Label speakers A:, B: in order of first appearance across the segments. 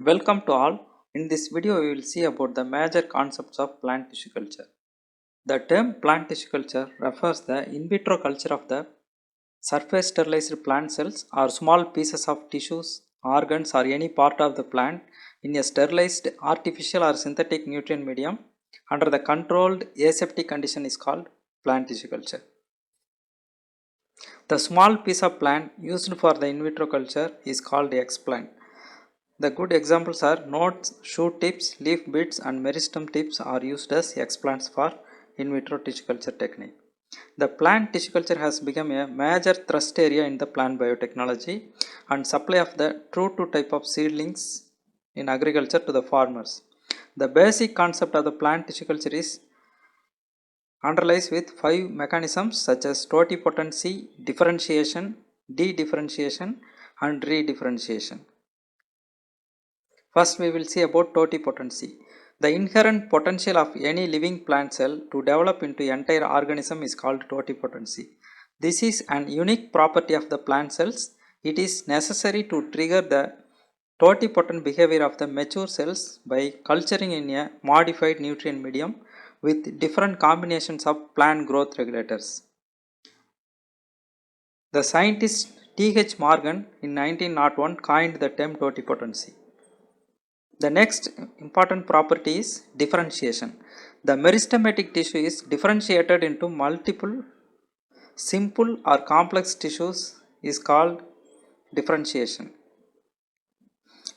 A: Welcome to all. In this video, we will see about the major concepts of plant tissue culture. The term plant tissue culture refers the in vitro culture of the surface sterilized plant cells or small pieces of tissues, organs or any part of the plant in a sterilized artificial or synthetic nutrient medium under the controlled aseptic condition is called plant tissue culture. The small piece of plant used for the in vitro culture is called explant. The good examples are nodes, shoot tips, leaf bits and meristem tips are used as explants for in vitro tissue culture technique. The plant tissue culture has become a major thrust area in the plant biotechnology and supply of the true to type of seedlings in agriculture to the farmers. The basic concept of the plant tissue culture is underlies with 5 mechanisms such as totipotency, differentiation, de-differentiation and redifferentiation. First we will see about totipotency. The inherent potential of any living plant cell to develop into entire organism is called totipotency. This is an unique property of the plant cells. It is necessary to trigger the totipotent behavior of the mature cells by culturing in a modified nutrient medium with different combinations of plant growth regulators. The scientist T.H. Morgan in 1901 coined the term totipotency. The next important property is differentiation. The meristematic tissue is differentiated into multiple simple or complex tissues is called differentiation.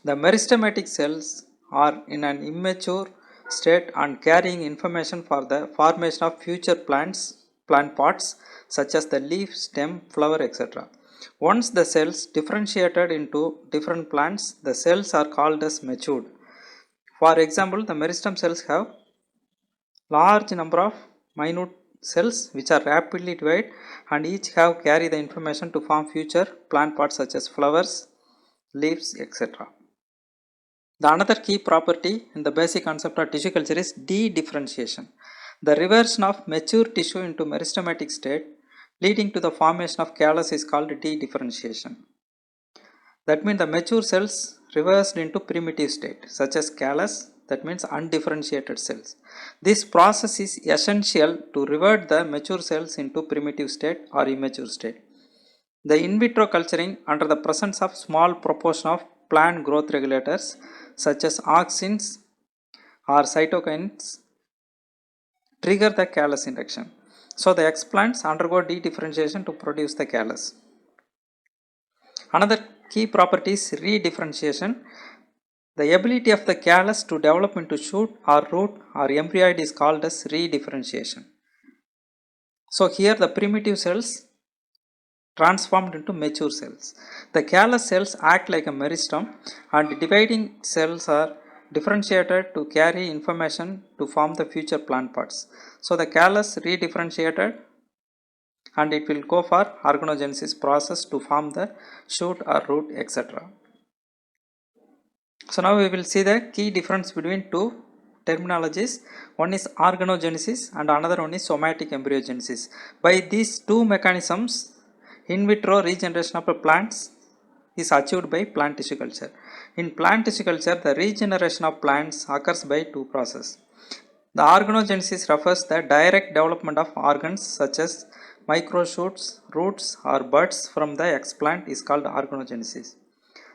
A: The meristematic cells are in an immature state and carrying information for the formation of future plant parts such as the leaf, stem, flower, etc. Once the cells differentiated into different plants, the cells are called as matured. For example, the meristem cells have large number of minute cells which are rapidly divided and each have carry the information to form future plant parts such as flowers, leaves, etc. The another key property in the basic concept of tissue culture is de-differentiation. The reversion of mature tissue into meristematic state leading to the formation of callus is called de-differentiation. That means the mature cells reversed into primitive state such as callus, that means undifferentiated cells. This process is essential to revert the mature cells into primitive state or immature state. The in vitro culturing under the presence of small proportion of plant growth regulators such as auxins or cytokines trigger the callus induction. So the explants undergo de-differentiation to produce the callus. Another key property is redifferentiation. The ability of the callus to develop into shoot or root or embryoid is called as redifferentiation. So here the primitive cells transformed into mature cells. The callus cells act like a meristem and dividing cells are differentiated to carry information to form the future plant parts. So the callus redifferentiated and it will go for organogenesis process to form the shoot or root, etc. So now we will see the key difference between two terminologies. One is organogenesis and another one is somatic embryogenesis. By these two mechanisms, in vitro regeneration of plants is achieved by plant tissue culture. In plant tissue culture, the regeneration of plants occurs by two processes. The organogenesis refers the direct development of organs such as microshoots, roots or buds from the explant is called organogenesis.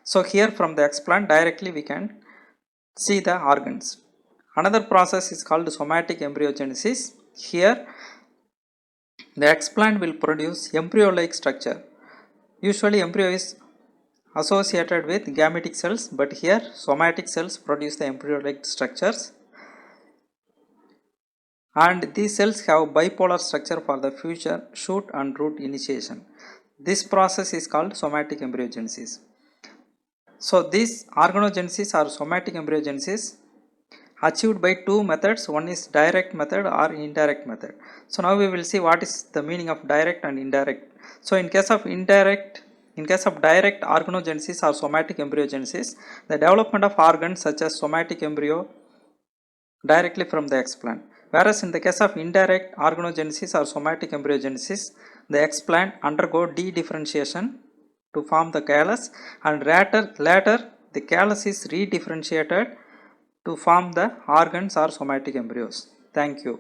A: So here from the explant directly we can see the organs. Another process is called somatic embryogenesis. Here the explant will produce embryo-like structure. Usually embryo is associated with gametic cells, but here somatic cells produce the embryo-like structures. And these cells have bipolar structure for the future shoot and root initiation. This process is called somatic embryogenesis. So these organogenesis or somatic embryogenesis achieved by two methods. One is direct method or indirect method. So now we will see what is the meaning of direct and indirect. So in case of direct organogenesis or somatic embryogenesis, the development of organs such as somatic embryo directly from the explant. Whereas in the case of indirect organogenesis or somatic embryogenesis, the explant undergo de-differentiation to form the callus and later the callus is redifferentiated to form the organs or somatic embryos. Thank you.